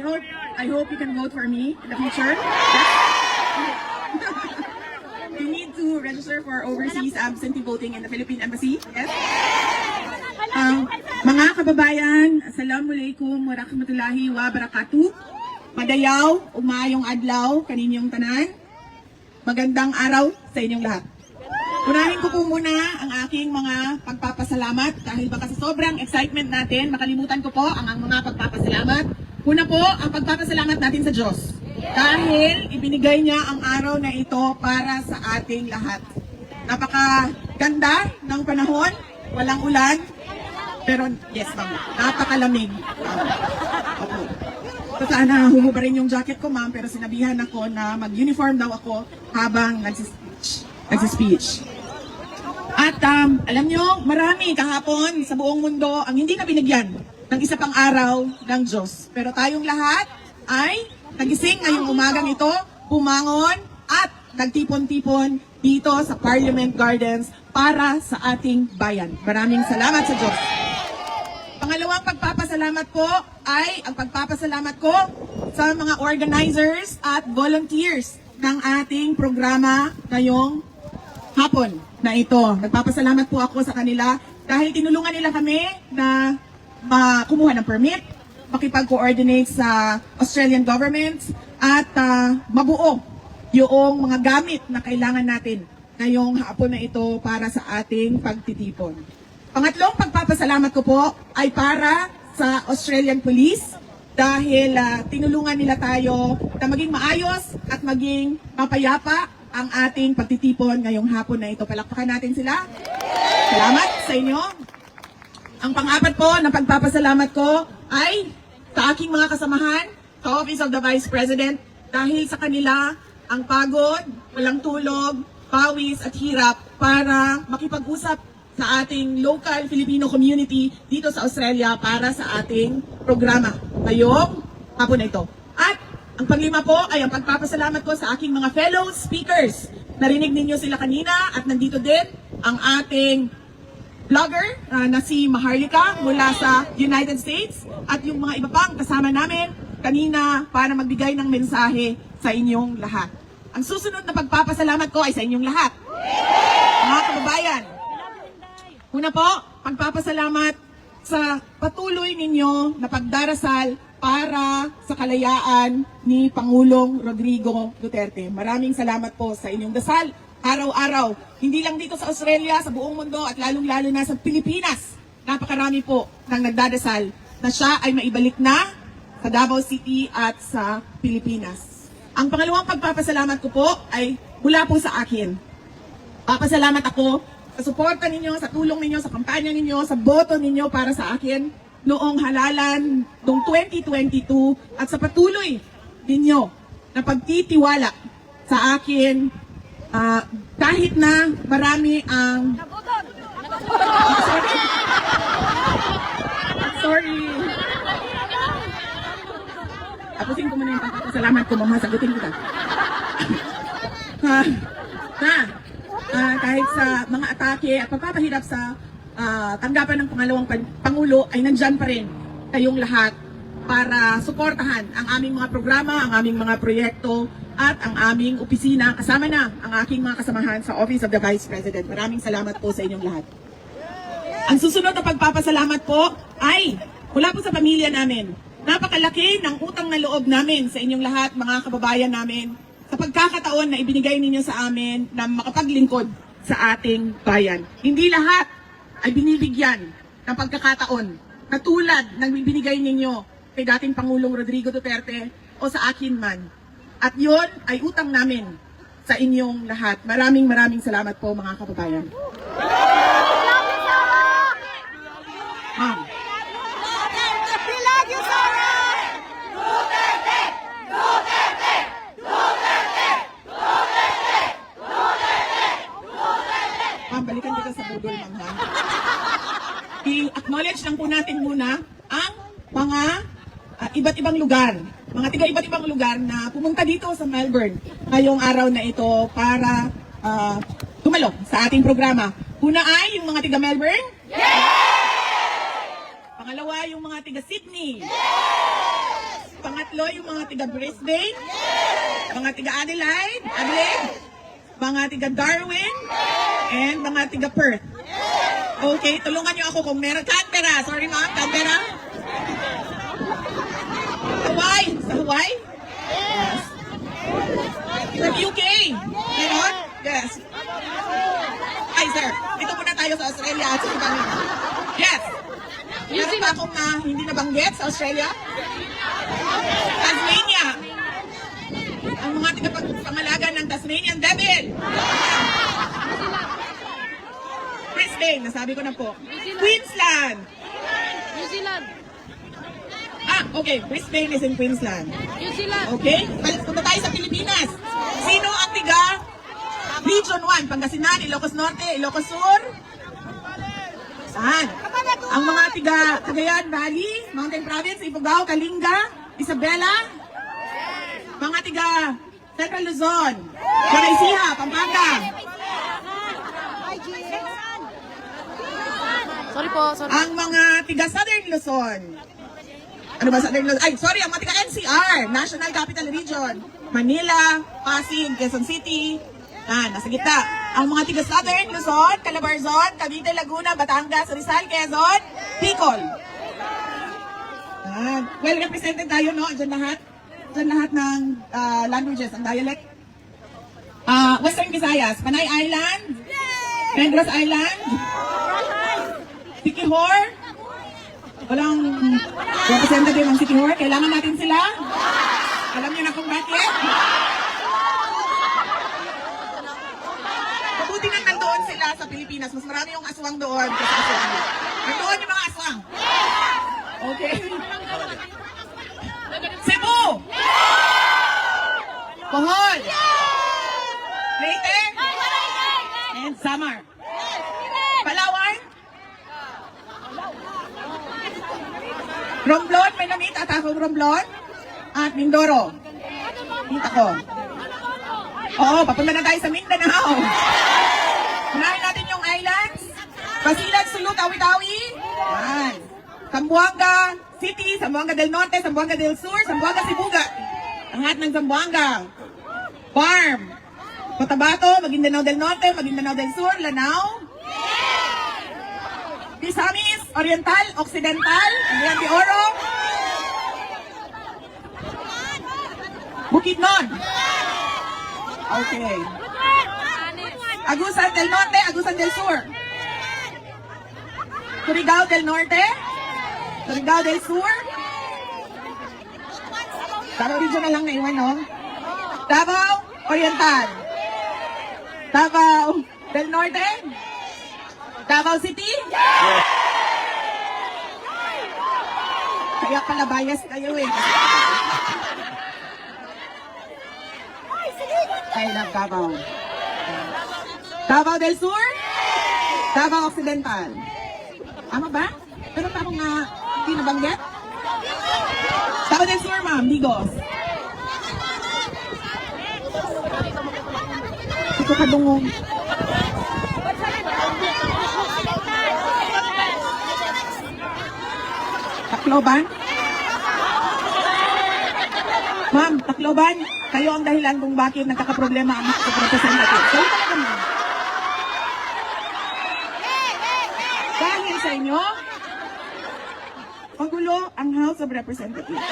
I hope you can vote for me in the future. You need to register for overseas absentee voting in the Philippine Embassy. Yes? Mga kababayan, Assalamualaikum warahmatullahi wabarakatuh. Madayaw, umayong adlaw, kaninyong tanan. Magandang araw sa inyong lahat. Unahin ko po muna ang aking mga pagpapasalamat dahil baka sa sobrang excitement natin, makalimutan ko po ang mga pagpapasalamat. Una po, ang pagpapasalamat natin sa Diyos. Dahil ibinigay niya ang araw na ito para sa ating lahat. Napakaganda ng panahon, walang ulan, pero yes ma'am, napakalamig. Opo. So, sana humubarin yung jacket ko ma'am, pero sinabihan ako na mag-uniform daw ako habang nagsispeech. At alam nyo, marami kahapon sa buong mundo ang hindi na binigyan ng isa pang araw ng Diyos. Pero tayong lahat ay nagising ngayong umagang ito, bumangon at nagtipon-tipon dito sa Parliament Gardens para sa ating bayan. Maraming salamat sa Diyos. Pangalawang pagpapasalamat ko ay ang pagpapasalamat ko sa mga organizers at volunteers ng ating programa ngayong hapon na ito. Nagpapasalamat po ako sa kanila dahil tinulungan nila kami na kumuha ng permit, makipag-coordinate sa Australian government at mabuo yung mga gamit na kailangan natin ngayong hapon na ito para sa ating pagtitipon. Pangatlong pagpapasalamat ko po ay para sa Australian Police dahil tinulungan nila tayo na maging maayos at maging mapayapa ang ating pagtitipon ngayong hapon na ito. Palakpakan natin sila. Salamat sa inyo. Ang pang-apat po na pagpapasalamat ko ay sa aking mga kasamahan sa Office of the Vice President dahil sa kanila ang pagod, walang tulog, pawis at hirap para makipag-usap sa ating local Filipino community dito sa Australia para sa ating programa ngayong hapon na ito. At ang panglima po ay ang pagpapasalamat ko sa aking mga fellow speakers. Narinig ninyo sila kanina at nandito din ang ating vlogger na si Maharlika mula sa United States at yung mga iba pang kasama namin kanina para magbigay ng mensahe sa inyong lahat. Ang susunod na pagpapasalamat ko ay sa inyong lahat. Mga kababayan, una po, pagpapasalamat sa patuloy ninyo na pagdarasal para sa kalayaan ni Pangulong Rodrigo Duterte. Maraming salamat po sa inyong dasal araw-araw. Hindi lang dito sa Australia, sa buong mundo at lalong-lalo na sa Pilipinas. Napakarami po nang nagdadasal na siya ay maibalik na sa Davao City at sa Pilipinas. Ang pangalawang pagpapasalamat ko po ay mula po sa akin. Papasalamat ako sa suporta ninyo, sa tulong ninyo, sa kampanya ninyo, sa boto ninyo para sa akin noong halalan noong 2022 at sa patuloy ninyo na pagtitiwala sa akin kahit na marami ang sorry. Tapusin ko muna yung pagpapasalamat ko, mama, sagutin kita. Kahit sa mga atake at pagpapahirap sa tanggapan ng pangalawang Pangulo ay nandyan pa rin kayong lahat para suportahan ang aming mga programa, ang aming mga proyekto at ang aming opisina kasama na ang aking mga kasamahan sa Office of the Vice President. Maraming salamat po sa inyong lahat. Ang susunod na pagpapasalamat po ay mula po sa pamilya namin. Napakalaki ng utang na loob namin sa inyong lahat, mga kababayan namin, sa pagkakataon na ibinigay ninyo sa amin na makapaglingkod sa ating bayan. Hindi lahat ay binibigyan ng pagkakataon na tulad ng binigay ninyo kay dating Pangulong Rodrigo Duterte o sa akin man. At yon ay utang namin sa inyong lahat. Maraming salamat po, mga kababayan. Ma'am. Balikan kita sa budol, ma'am. I-acknowledge lang po natin muna ang mga iba't ibang lugar, mga tiga iba't ibang lugar na pumunta dito sa Melbourne ngayong araw na ito para tumalo sa ating programa. Una ay yung mga tiga Melbourne. Yes! Pangalawa yung mga tiga Sydney. Yes! Pangatlo, yung mga tiga Brisbane, mga tiga Adelaide, mga tiga Darwin, and mga tiga Perth. Okay, tulungan niyo ako kung meron. Canberra, sorry ma'am, Canberra. Hawaii, sa Hawaii? Yes. From UK, meron? Yes. Ay sir, dito muna tayo sa Australia at sa ibang. Yes. Meron pa akong hindi nabanggit sa Australia? Tasmania. Ang mga tagapagpangalaga ng Tasmanian Devil. Brisbane, nasabi ko na po. Queensland. New Zealand. Okay. Brisbane is in Queensland. New Zealand. Okay? Punta tayo sa Pilipinas. Sino ang tiga Region 1? Pangasinan, Ilocos Norte, Ilocos Sur? Saan? Ang mga tiga Cagayan Valley, Mountain Province, Ifugao, Kalinga, Isabela? Mga tiga Central Luzon, Quezon, Pampanga? Sorry po, sorry. Ang mga tiga Southern Luzon. Ano ba Southern Luzon? Ay, sorry, ang mga tiga NCR, National Capital Region. Manila, Pasig, Quezon City. Nasa gitna. Ang mga tiga Southern Luzon, Calabarzon, Cavite, Laguna, Batangas, Rizal, Quezon, Bicol. Well represented tayo, no? Diyan lahat. Diyan lahat ng languages, ang dialect. Western Visayas, Panay Island, Negros Island, Siquijor. Walang representative ng Siquijor. Kailangan natin sila. Alam niyo na kung bakit? Mabuti nang nandoon sila sa Pilipinas. Mas marami yung aswang doon kasi aswang. Nandoon yung mga aswang. Okay. Cebu! Bohol! Leyte! And Samar. Palawan? Romblon, may namit at akong Romblon. At Mindoro. Kita ko. Oo, papunta na tayo sa Mindanao. Unahin natin yung islands. Basilan, Sulu, Tawi-Tawi. Yan. Zamboanga City, Zamboanga del Norte, Zamboanga del Sur, Zamboanga Sibuga. Ang lahat ng Zamboanga. Farm. Cotabato, Maguindanao del Norte, Maguindanao del Sur, Lanao. Misamis, Oriental, Occidental, Cagayan de Oro. Bukidnon. Okay. Agusan del Norte, Agusan del Sur. Surigao del Norte, Surigao del Sur. Davao Region na lang naiwan, no? Davao Oriental. Davao del Norte. Davao City. Kaya pala bias kayo eh. I love Davao. Davao del Sur. Davao Occidental. Tama ba? Pero pa akong hindi nabanggit? Davao del Sur, ma'am. Digos. Ito kadungong. Tacloban? Ma'am, Tacloban, kayo ang dahilan kung bakit nagkakaproblema ang mga representative. So, talaga ma'am. Dahil sa inyo, magulo ang House of Representatives.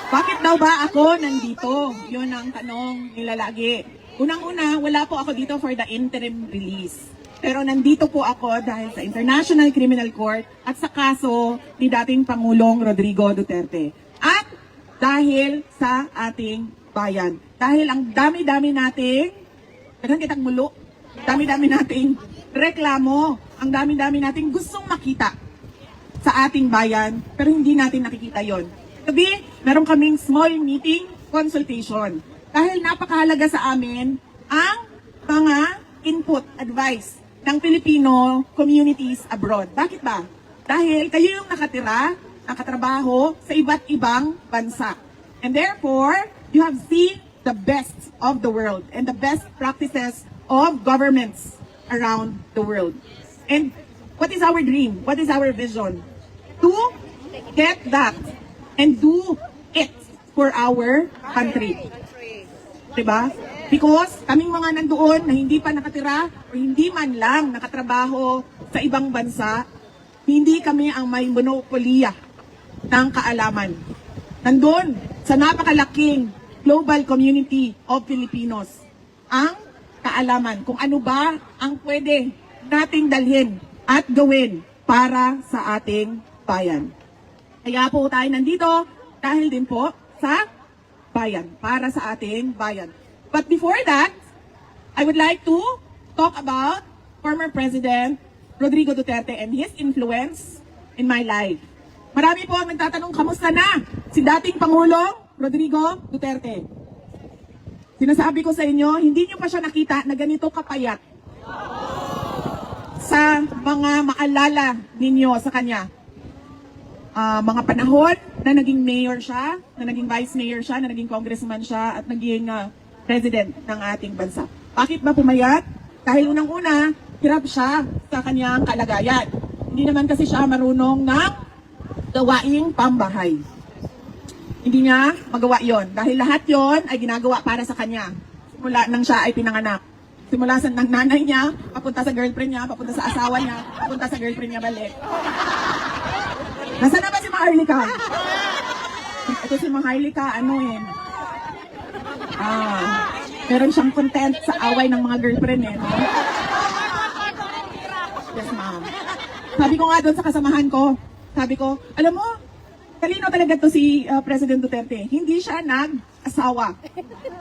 Bakit daw ba ako nandito? Yun ang tanong nila lagi. Unang-una, wala po ako dito for the interim release. Pero nandito po ako dahil sa International Criminal Court at sa kaso ni dating Pangulong Rodrigo Duterte. At dahil sa ating bayan. Dahil ang dami-dami nating, kailan kitang mulo, dami-dami nating reklamo, ang dami-dami nating gustong makita sa ating bayan, pero hindi natin nakikita yon. Sabi, meron kaming small meeting consultation. Dahil napakahalaga sa amin ang mga input, advice ng Filipino communities abroad. Bakit ba? Dahil kayo yung nakatira, nakatrabaho sa iba't ibang bansa. And therefore, you have seen the best of the world and the best practices of governments around the world. And what is our dream? What is our vision? To get that and do it for our country. Diba? Because kaming mga nandoon na hindi pa nakatira o hindi man lang nakatrabaho sa ibang bansa, hindi kami ang may monopolya ng kaalaman. Nandun sa napakalaking global community of Filipinos ang kaalaman kung ano ba ang pwede nating dalhin at gawin para sa ating bayan. Kaya po tayo nandito dahil din po sa bayan, para sa ating bayan. But before that, I would like to talk about former President Rodrigo Duterte and his influence in my life. Marami po ang nagtatanong, kamusta na si dating Pangulong Rodrigo Duterte? Sinasabi ko sa inyo, hindi nyo pa siya nakita na ganito kapayat sa mga maalala ninyo sa kanya. Mga panahon na naging mayor siya, na naging vice mayor siya, na naging congressman siya, at naging president ng ating bansa. Bakit ba pumayat? Dahil unang-una, hirap siya sa kanyang kalagayan. Hindi naman kasi siya marunong ng gawaing pambahay. Hindi niya magawa yon dahil lahat yon ay ginagawa para sa kanya. Simula nang siya ay pinanganak. Simula sa ng nanay niya, papunta sa girlfriend niya, papunta sa asawa niya, papunta sa girlfriend niya balik. Nasaan na ba si Maharlika? Ito si Maharlika, meron siyang content sa away ng mga girlfriend no? Yes, ma'am. Sabi ko nga doon sa kasamahan ko, sabi ko, alam mo, talino talaga to si President Duterte. Hindi siya nag-asawa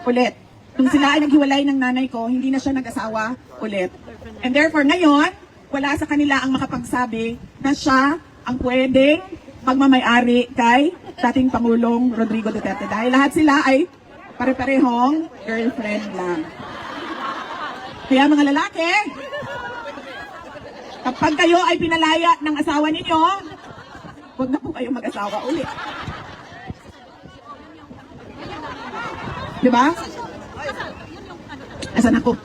ulit. Nung sila ay naghiwalay ng nanay ko, hindi na siya nag-asawa ulit. And therefore, ngayon, wala sa kanila ang makapagsabi na siya ang pwedeng magmamay-ari kay dating Pangulong Rodrigo Duterte. Dahil lahat sila ay pare-parehong girlfriend lang. Kaya mga lalaki, kapag kayo ay pinalaya ng asawa ninyo, huwag na po kayo mag-asawa ulit. Diba? Asan ako?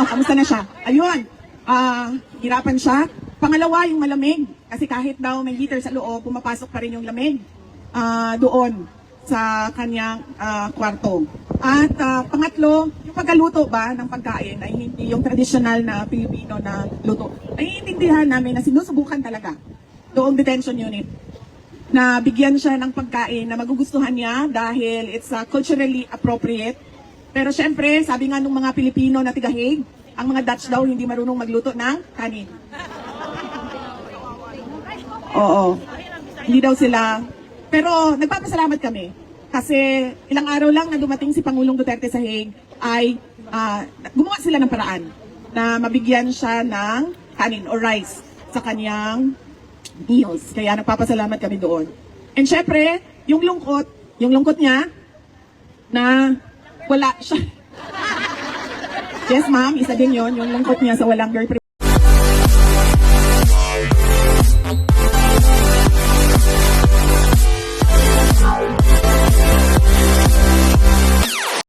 Kamusta na siya? Ayun, hirapan siya. Pangalawa, yung malamig. Kasi kahit daw may heater sa loob, pumapasok pa rin yung lamig doon sa kanyang kwarto. At pangatlo, yung pagkaluto ba ng pagkain ay hindi yung traditional na Pilipino na luto. Naiintindihan namin na sinusubukan talaga doong detention unit na bigyan siya ng pagkain na magugustuhan niya dahil it's culturally appropriate. Pero syempre, sabi nga ng mga Pilipino na tigahig, ang mga Dutch daw hindi marunong magluto ng kanin. Oo, hindi daw sila. Pero nagpapasalamat kami kasi ilang araw lang na dumating si Pangulong Duterte sa Hague ay gumawa sila ng paraan na mabigyan siya ng kanin o rice sa kanyang meals. Kaya nagpapasalamat kami doon. And syempre, yung lungkot niya na wala siya. Yes ma'am, isa din yon yung lungkot niya sa walang girlfriend.